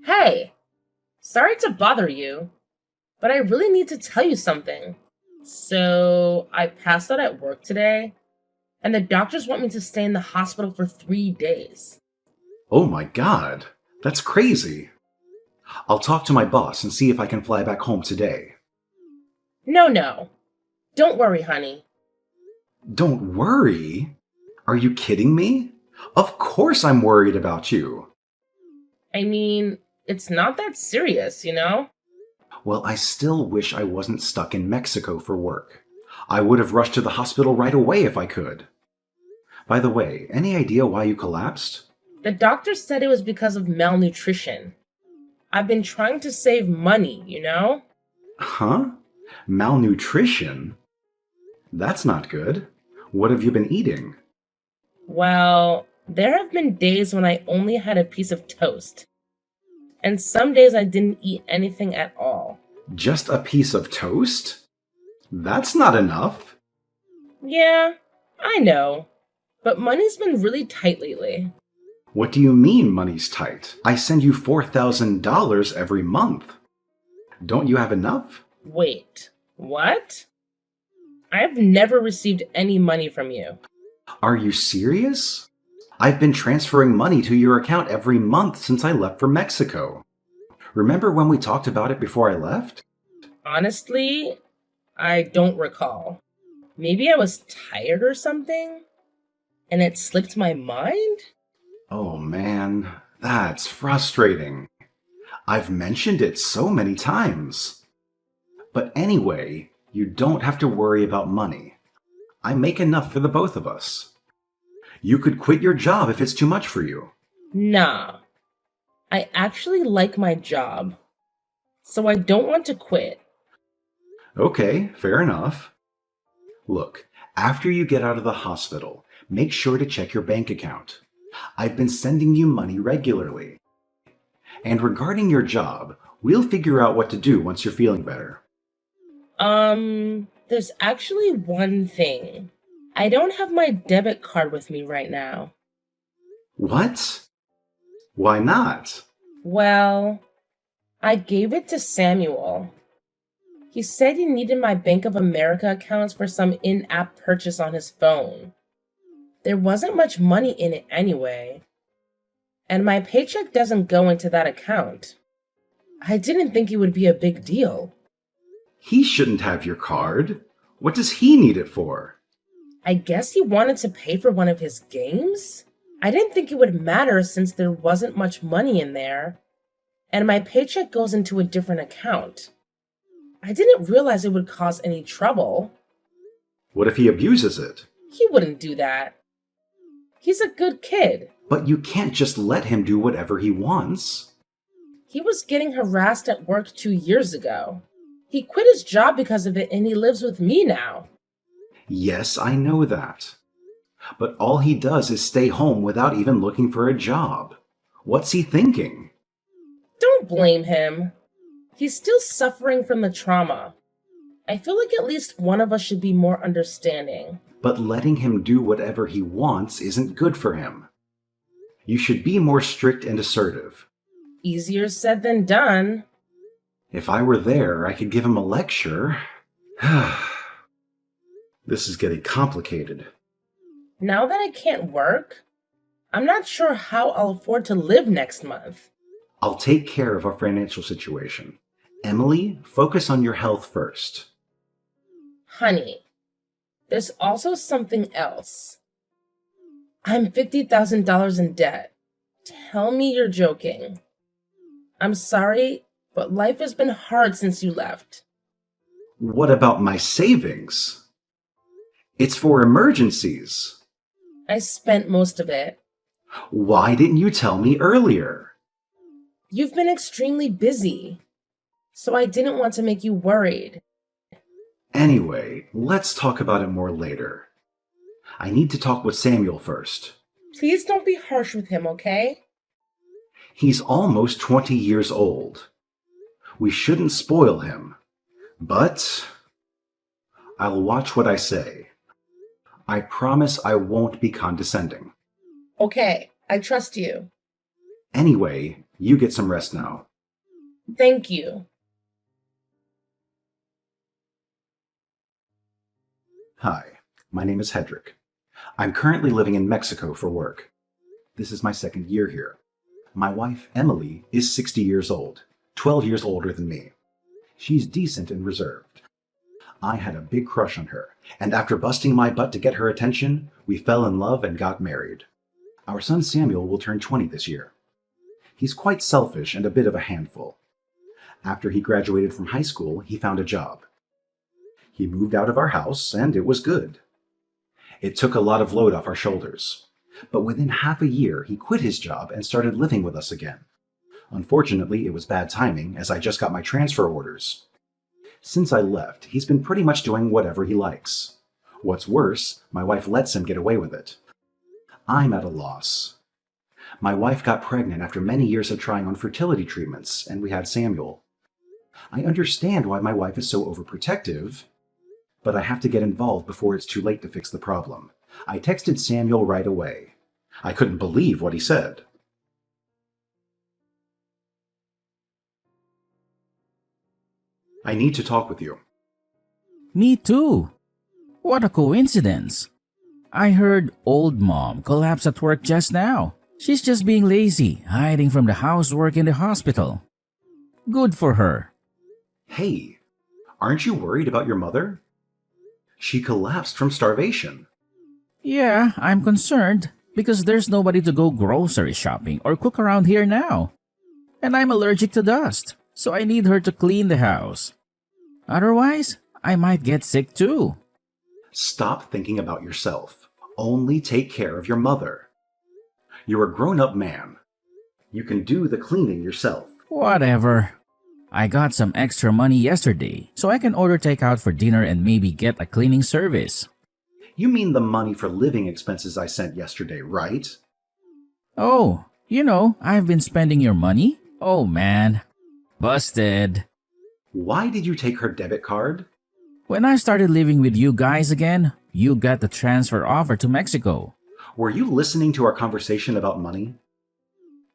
Hey, sorry to bother you, but I really need to tell you something. So, I passed out at work today, and the doctors want me to stay in the hospital for 3 days. Oh my god, that's crazy. I'll talk to my boss and see if I can fly back home today. No, no. Don't worry, honey. Don't worry? Are you kidding me? Of course I'm worried about you. I mean, it's not that serious. Well, I still wish I wasn't stuck in Mexico for work. I would have rushed to the hospital right away if I could. By the way, any idea why you collapsed? The doctor said it was because of malnutrition. I've been trying to save money. Huh? Malnutrition? That's not good. What have you been eating? Well, there have been days when I only had a piece of toast, and some days I didn't eat anything at all. Just a piece of toast? That's not enough. Yeah, I know, but money's been really tight lately. What do you mean money's tight? I send you $4,000 every month. Don't you have enough? Wait, what? I've never received any money from you. Are you serious? I've been transferring money to your account every month since I left for Mexico. Remember when we talked about it before I left? Honestly, I don't recall. Maybe I was tired or something, and it slipped my mind? Oh man, that's frustrating. I've mentioned it so many times. But anyway, you don't have to worry about money. I make enough for the both of us. You could quit your job if it's too much for you. Nah, I actually like my job, so I don't want to quit. Okay, fair enough. Look, after you get out of the hospital, make sure to check your bank account. I've been sending you money regularly. And regarding your job, we'll figure out what to do once you're feeling better. There's actually one thing. I don't have my debit card with me right now. What? Why not? Well, I gave it to Samuel. He said he needed my Bank of America accounts for some in-app purchase on his phone. There wasn't much money in it anyway, and my paycheck doesn't go into that account. I didn't think it would be a big deal. He shouldn't have your card. What does he need it for? I guess he wanted to pay for one of his games? I didn't think it would matter since there wasn't much money in there, and my paycheck goes into a different account. I didn't realize it would cause any trouble. What if he abuses it? He wouldn't do that. He's a good kid. But you can't just let him do whatever he wants. He was getting harassed at work 2 years ago. He quit his job because of it and he lives with me now. Yes, I know that. But all he does is stay home without even looking for a job. What's he thinking? Don't blame him. He's still suffering from the trauma. I feel like at least one of us should be more understanding. But letting him do whatever he wants isn't good for him. You should be more strict and assertive. Easier said than done. If I were there, I could give him a lecture. This is getting complicated. Now that I can't work, I'm not sure how I'll afford to live next month. I'll take care of our financial situation. Emily, focus on your health first. Honey, there's also something else. I'm $50,000 in debt. Tell me you're joking. I'm sorry, but life has been hard since you left. What about my savings? It's for emergencies. I spent most of it. Why didn't you tell me earlier? You've been extremely busy, so I didn't want to make you worried. Anyway, let's talk about it more later. I need to talk with Samuel first. Please don't be harsh with him, okay? He's almost 20 years old. We shouldn't spoil him. But I'll watch what I say. I promise I won't be condescending. Okay, I trust you. Anyway, You get some rest now. Thank you. Hi, my name is Hedrick. I'm currently living in Mexico for work. This is my second year here. My wife, Emily, is 60 years old, 12 years older than me. She's decent and reserved. I had a big crush on her, and after busting my butt to get her attention, we fell in love and got married. Our son Samuel will turn 20 this year. He's quite selfish and a bit of a handful. After he graduated from high school, he found a job. He moved out of our house, and it was good. It took a lot of load off our shoulders. But within half a year, he quit his job and started living with us again. Unfortunately, it was bad timing, as I just got my transfer orders. Since I left, he's been pretty much doing whatever he likes. What's worse, my wife lets him get away with it. I'm at a loss. My wife got pregnant after many years of trying on fertility treatments, and we had Samuel. I understand why my wife is so overprotective, but I have to get involved before it's too late to fix the problem. I texted Samuel right away. I couldn't believe what he said. I need to talk with you. Me too. What a coincidence. I heard old mom collapse at work just now. She's just being lazy, hiding from the housework in the hospital. Good for her. Hey, aren't you worried about your mother? She collapsed from starvation. Yeah, I'm concerned because there's nobody to go grocery shopping or cook around here now. And I'm allergic to dust, so I need her to clean the house. Otherwise, I might get sick too. Stop thinking about yourself. Only take care of your mother. You're a grown-up man. You can do the cleaning yourself. Whatever. I got some extra money yesterday, so I can order takeout for dinner and maybe get a cleaning service. You mean the money for living expenses I sent yesterday, right? Oh, I've been spending your money? Oh man. Busted. Why did you take her debit card? When I started living with you guys again, you got the transfer offer to Mexico. Were you listening to our conversation about money?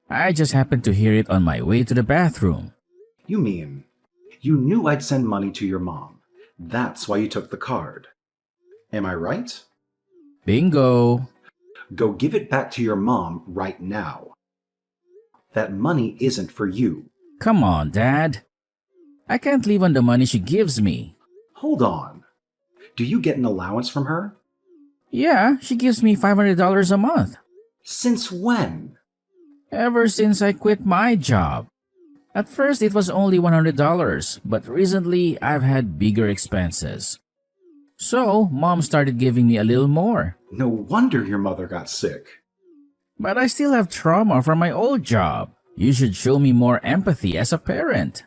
I just happened to hear it on my way to the bathroom. You mean, you knew I'd send money to your mom. That's why you took the card. Am I right? Bingo. Go give it back to your mom right now. That money isn't for you. Come on, Dad. I can't live on the money she gives me. Hold on. Do you get an allowance from her? Yeah, she gives me $500 a month. Since when? Ever since I quit my job. At first it was only $100, but recently I've had bigger expenses. So, Mom started giving me a little more. No wonder your mother got sick. But I still have trauma from my old job. You should show me more empathy as a parent.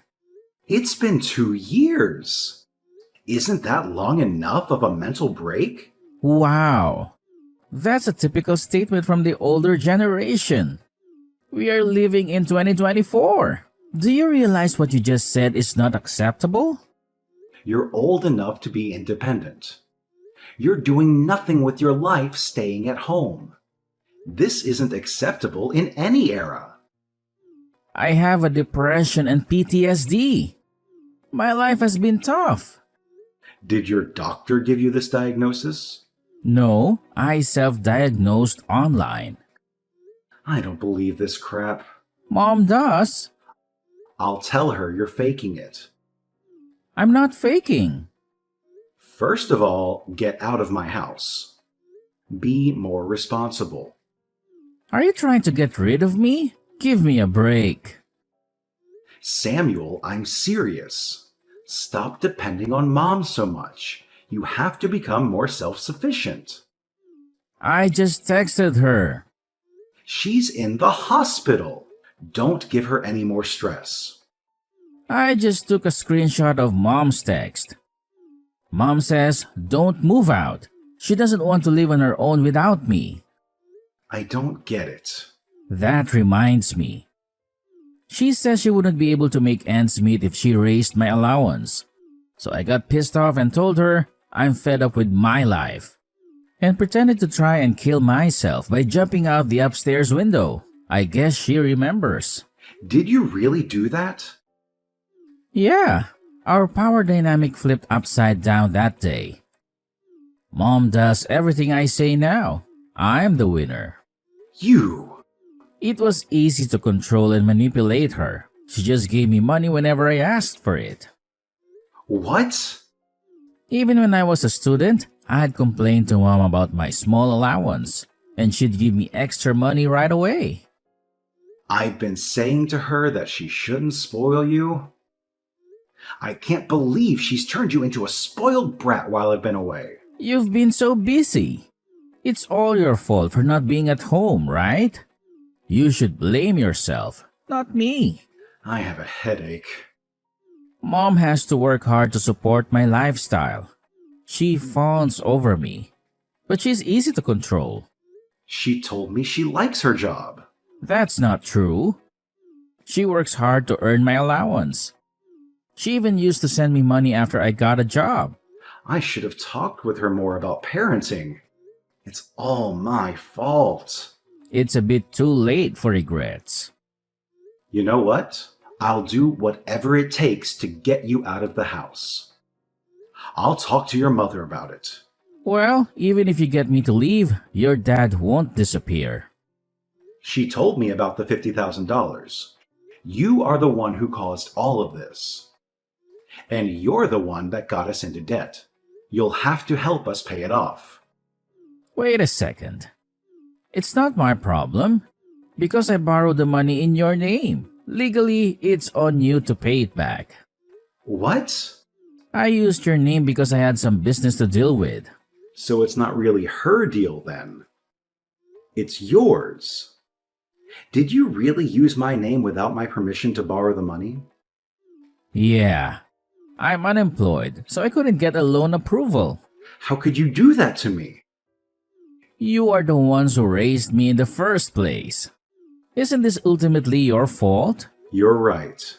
It's been 2 years. Isn't that long enough of a mental break? Wow. That's a typical statement from the older generation. We are living in 2024. Do you realize what you just said is not acceptable? You're old enough to be independent. You're doing nothing with your life staying at home. This isn't acceptable in any era. I have a depression and PTSD. My life has been tough. Did your doctor give you this diagnosis? No, I self-diagnosed online. I don't believe this crap. Mom does. I'll tell her you're faking it. I'm not faking. First of all, get out of my house. Be more responsible. Are you trying to get rid of me? Give me a break. Samuel, I'm serious. Stop depending on Mom so much. You have to become more self-sufficient. I just texted her. She's in the hospital. Don't give her any more stress. I just took a screenshot of Mom's text. Mom says, don't move out. She doesn't want to live on her own without me. I don't get it. That reminds me. She says she wouldn't be able to make ends meet if she raised my allowance. So I got pissed off and told her I'm fed up with my life. And pretended to try and kill myself by jumping out the upstairs window. I guess she remembers. Did you really do that? Yeah, our power dynamic flipped upside down that day. Mom does everything I say now. I'm the winner. You! It was easy to control and manipulate her. She just gave me money whenever I asked for it. What? Even when I was a student, I'd complain to Mom about my small allowance, and she'd give me extra money right away. I've been saying to her that she shouldn't spoil you. I can't believe she's turned you into a spoiled brat while I've been away. You've been so busy. It's all your fault for not being at home, right? You should blame yourself, not me. I have a headache. Mom has to work hard to support my lifestyle. She fawns over me, but she's easy to control. She told me she likes her job. That's not true. She works hard to earn my allowance. She even used to send me money after I got a job. I should have talked with her more about parenting. It's all my fault. It's a bit too late for regrets. You know what? I'll do whatever it takes to get you out of the house. I'll talk to your mother about it. Well, even if you get me to leave, your dad won't disappear. She told me about the $50,000. You are the one who caused all of this. And you're the one that got us into debt. You'll have to help us pay it off. Wait a second. It's not my problem. Because I borrowed the money in your name. Legally, it's on you to pay it back. What? I used your name because I had some business to deal with. So it's not really her deal then. It's yours. Did you really use my name without my permission to borrow the money? Yeah. I'm unemployed, so I couldn't get a loan approval. How could you do that to me? You are the ones who raised me in the first place. Isn't this ultimately your fault? You're right.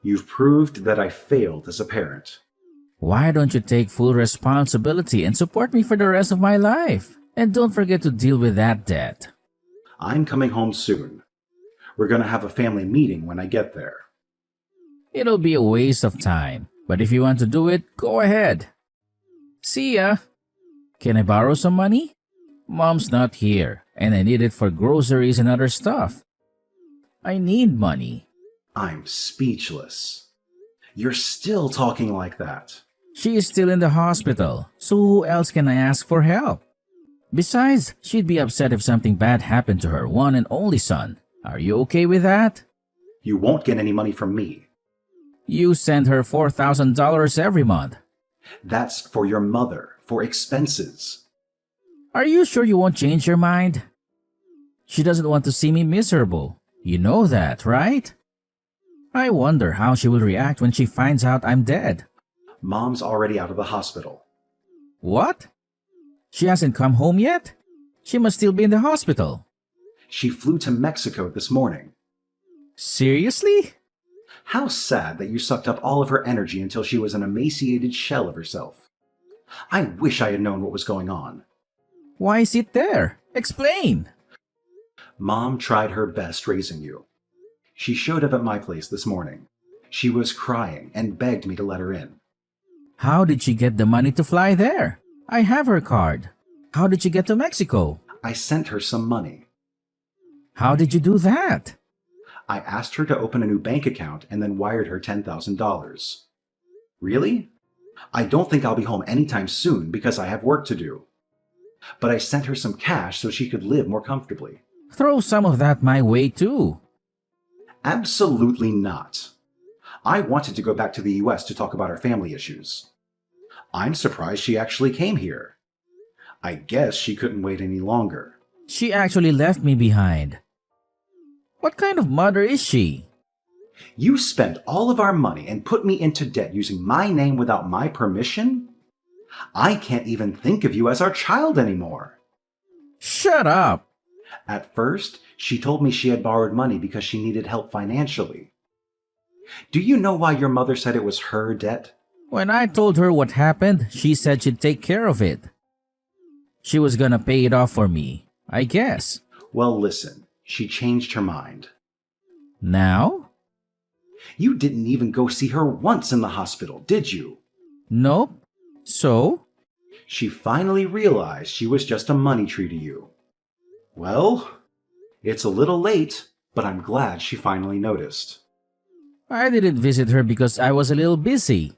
You've proved that I failed as a parent. Why don't you take full responsibility and support me for the rest of my life? And don't forget to deal with that debt. I'm coming home soon. We're going to have a family meeting when I get there. It'll be a waste of time, but if you want to do it, go ahead. See ya. Can I borrow some money? Mom's not here, and I need it for groceries and other stuff. I need money. I'm speechless. You're still talking like that. She is still in the hospital, so who else can I ask for help? Besides, she'd be upset if something bad happened to her one and only son. Are you okay with that? You won't get any money from me. You send her $4,000 every month. That's for your mother, for expenses. Are you sure you won't change your mind? She doesn't want to see me miserable. You know that, right? I wonder how she will react when she finds out I'm dead. Mom's already out of the hospital. What? She hasn't come home yet? She must still be in the hospital. She flew to Mexico this morning. Seriously? How sad that you sucked up all of her energy until she was an emaciated shell of herself. I wish I had known what was going on. Why sit there? Explain. Mom tried her best raising you. She showed up at my place this morning. She was crying and begged me to let her in. How did she get the money to fly there? I have her card. How did she get to Mexico? I sent her some money. How did you do that? I asked her to open a new bank account and then wired her $10,000. Really? I don't think I'll be home anytime soon because I have work to do. But I sent her some cash so she could live more comfortably. Throw some of that my way too. Absolutely not. I wanted to go back to the US to talk about our family issues. I'm surprised she actually came here. I guess she couldn't wait any longer. She actually left me behind. What kind of mother is she? You spent all of our money and put me into debt using my name without my permission? I can't even think of you as our child anymore. Shut up! At first, she told me she had borrowed money because she needed help financially. Do you know why your mother said it was her debt? When I told her what happened, she said she'd take care of it. She was gonna pay it off for me, I guess. Well, listen, she changed her mind. Now? You didn't even go see her once in the hospital, did you? Nope. So? She finally realized she was just a money tree to you. Well, it's a little late, but I'm glad she finally noticed. I didn't visit her because I was a little busy.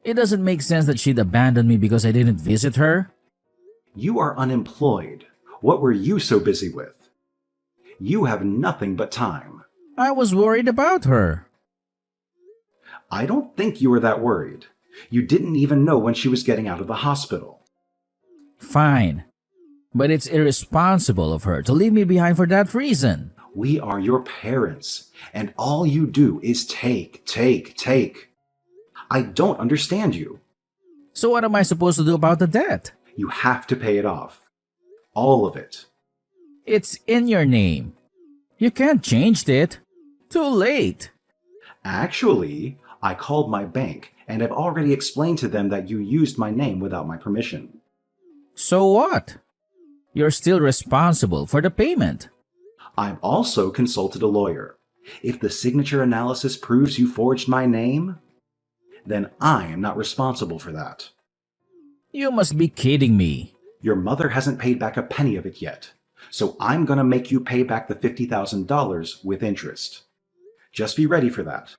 It doesn't make sense that she'd abandon me because I didn't visit her. You are unemployed. What were you so busy with? You have nothing but time. I was worried about her. I don't think you were that worried. You didn't even know when she was getting out of the hospital. Fine. But it's irresponsible of her to leave me behind for that reason. We are your parents, and all you do is take, take, take. I don't understand you. So what am I supposed to do about the debt? You have to pay it off. All of it. It's in your name. You can't change it. Too late. Actually, I called my bank and have already explained to them that you used my name without my permission. So what? You're still responsible for the payment. I've also consulted a lawyer. If the signature analysis proves you forged my name, then I am not responsible for that. You must be kidding me. Your mother hasn't paid back a penny of it yet, so I'm going to make you pay back the $50,000 with interest. Just be ready for that.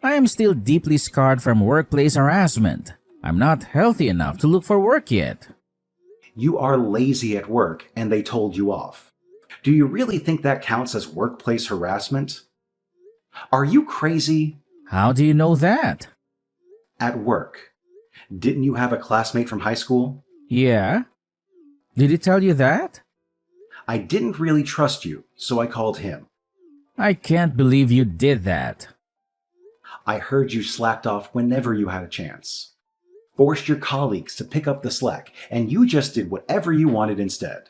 I am still deeply scarred from workplace harassment. I'm not healthy enough to look for work yet. You are lazy at work and they told you off. Do you really think that counts as workplace harassment? Are you crazy? How do you know that? At work. Didn't you have a classmate from high school? Yeah? Did he tell you that? I didn't really trust you, so I called him. I can't believe you did that. I heard you slacked off whenever you had a chance. Forced your colleagues to pick up the slack, and you just did whatever you wanted instead.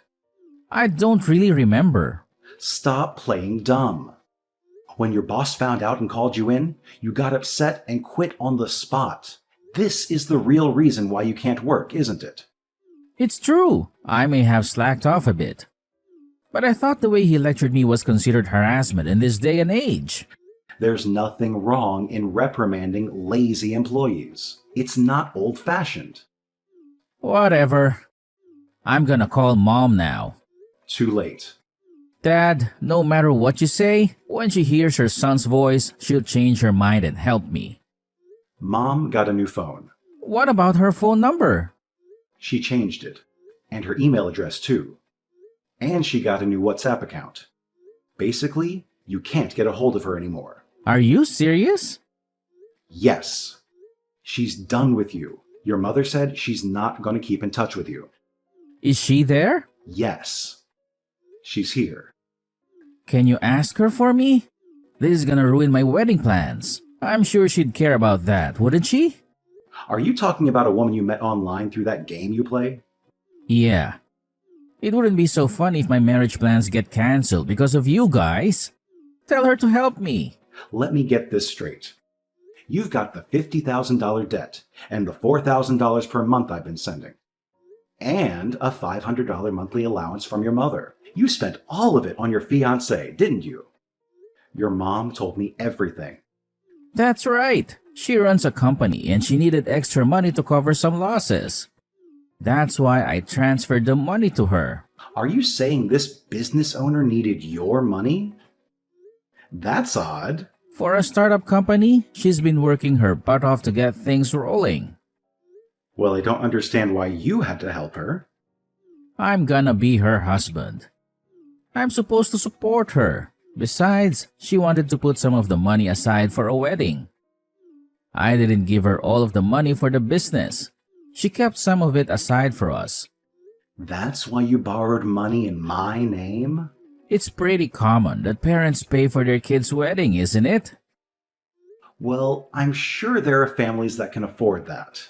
I don't really remember. Stop playing dumb. When your boss found out and called you in, you got upset and quit on the spot. This is the real reason why you can't work, isn't it? It's true. I may have slacked off a bit. But I thought the way he lectured me was considered harassment in this day and age. There's nothing wrong in reprimanding lazy employees. It's not old-fashioned. Whatever. I'm gonna call Mom now. Too late. Dad, no matter what you say, when she hears her son's voice, she'll change her mind and help me. Mom got a new phone. What about her phone number? She changed it. And her email address too. And she got a new WhatsApp account. Basically, you can't get a hold of her anymore. Are you serious? Yes. She's done with you. Your mother said she's not going to keep in touch with you. Is she there? Yes. She's here. Can you ask her for me? This is gonna ruin my wedding plans. I'm sure she'd care about that, wouldn't she? Are you talking about a woman you met online through that game you play? Yeah. It wouldn't be so fun if my marriage plans get cancelled because of you guys. Tell her to help me. Let me get this straight. You've got the $50,000 debt and the $4,000 per month I've been sending. And a $500 monthly allowance from your mother. You spent all of it on your fiancé, didn't you? Your mom told me everything. That's right. She runs a company and she needed extra money to cover some losses. That's why I transferred the money to her. Are you saying this business owner needed your money? That's odd. For a startup company, she's been working her butt off to get things rolling. Well, I don't understand why you had to help her. I'm gonna be her husband. I'm supposed to support her. Besides, she wanted to put some of the money aside for a wedding. I didn't give her all of the money for the business. She kept some of it aside for us. That's why you borrowed money in my name? It's pretty common that parents pay for their kids' wedding, isn't it? Well, I'm sure there are families that can afford that.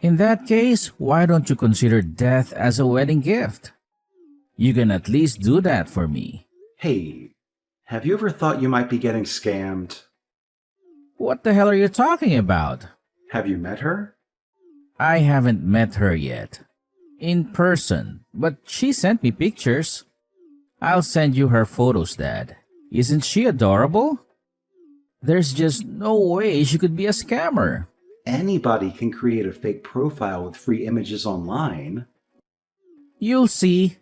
In that case, why don't you consider death as a wedding gift? You can at least do that for me. Hey, have you ever thought you might be getting scammed? What the hell are you talking about? Have you met her? I haven't met her yet. In person, but she sent me pictures. I'll send you her photos, Dad. Isn't she adorable? There's just no way she could be a scammer. Anybody can create a fake profile with free images online. You'll see.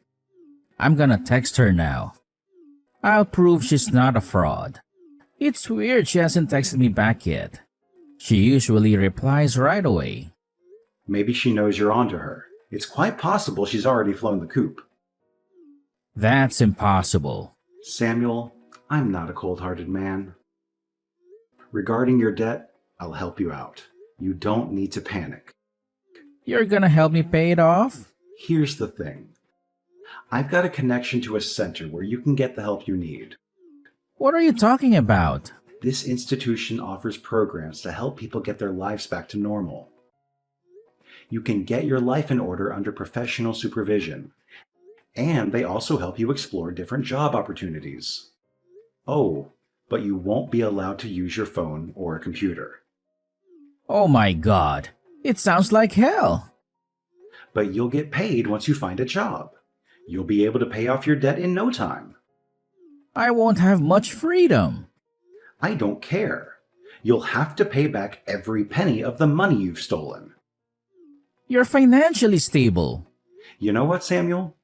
I'm gonna text her now. I'll prove she's not a fraud. It's weird she hasn't texted me back yet. She usually replies right away. Maybe she knows you're onto her. It's quite possible she's already flown the coop. That's impossible. Samuel, I'm not a cold-hearted man. Regarding your debt, I'll help you out. You don't need to panic. You're gonna help me pay it off? Here's the thing. I've got a connection to a center where you can get the help you need. What are you talking about? This institution offers programs to help people get their lives back to normal. You can get your life in order under professional supervision, and they also help you explore different job opportunities. Oh, but you won't be allowed to use your phone or a computer. Oh my god, it sounds like hell. But you'll get paid once you find a job. You'll be able to pay off your debt in no time. I won't have much freedom. I don't care. You'll have to pay back every penny of the money you've stolen. You're financially stable. You know what, Samuel?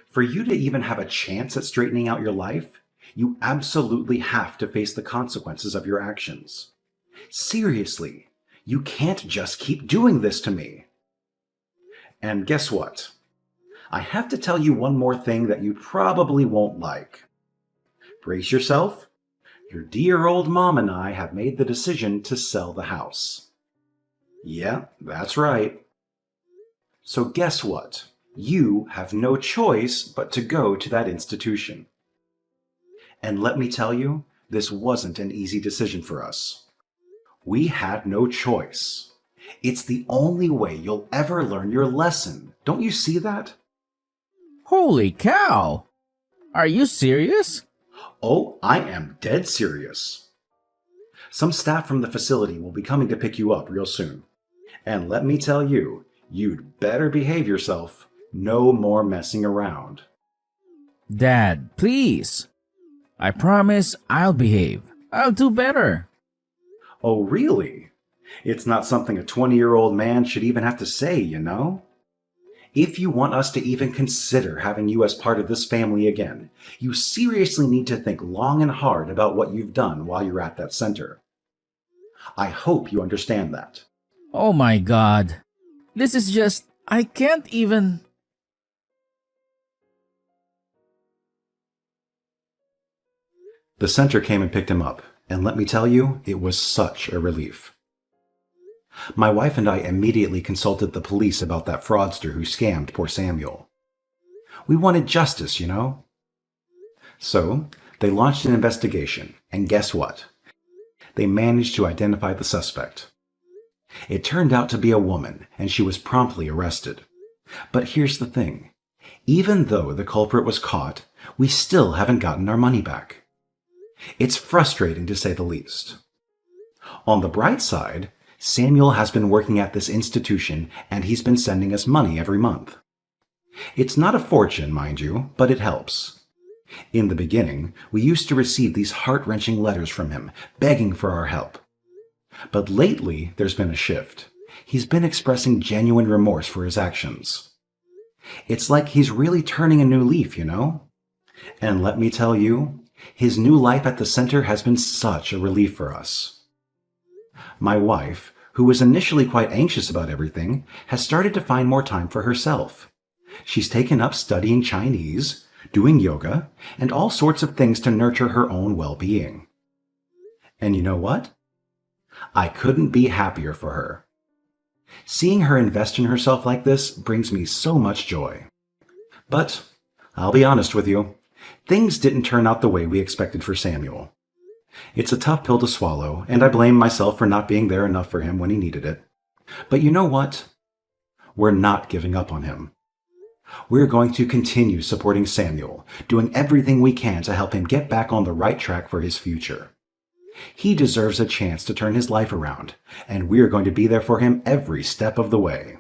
For you to even have a chance at straightening out your life, you absolutely have to face the consequences of your actions. Seriously, you can't just keep doing this to me. And guess what? I have to tell you one more thing that you probably won't like. Brace yourself. Your dear old mom and I have made the decision to sell the house. Yeah, that's right. So guess what? You have no choice but to go to that institution. And let me tell you, this wasn't an easy decision for us. We had no choice. It's the only way you'll ever learn your lesson. Don't you see that? Holy cow! Are you serious? Oh, I am dead serious. Some staff from the facility will be coming to pick you up real soon. And let me tell you, you'd better behave yourself. No more messing around. Dad, please. I promise I'll behave. I'll do better. Oh, really? It's not something a 20-year-old man should even have to say, you know? If you want us to even consider having you as part of this family again, you seriously need to think long and hard about what you've done while you're at that center. I hope you understand that. Oh my god. This is just... I can't even... The center came and picked him up, and let me tell you, it was such a relief. My wife and I immediately consulted the police about that fraudster who scammed poor Samuel. We wanted justice, you know? So, they launched an investigation, and guess what? They managed to identify the suspect. It turned out to be a woman, and she was promptly arrested. But here's the thing. Even though the culprit was caught, we still haven't gotten our money back. It's frustrating to say the least. On the bright side, Samuel has been working at this institution and he's been sending us money every month. It's not a fortune, mind you, but it helps. In the beginning, we used to receive these heart-wrenching letters from him, begging for our help. But lately, there's been a shift. He's been expressing genuine remorse for his actions. It's like he's really turning a new leaf, you know? And let me tell you, his new life at the center has been such a relief for us. My wife, who was initially quite anxious about everything, has started to find more time for herself. She's taken up studying Chinese, doing yoga, and all sorts of things to nurture her own well-being. And you know what? I couldn't be happier for her. Seeing her invest in herself like this brings me so much joy. But I'll be honest with you, things didn't turn out the way we expected for Samuel. It's a tough pill to swallow, and I blame myself for not being there enough for him when he needed it. But you know what? We're not giving up on him. We're going to continue supporting Samuel, doing everything we can to help him get back on the right track for his future. He deserves a chance to turn his life around, and we're going to be there for him every step of the way.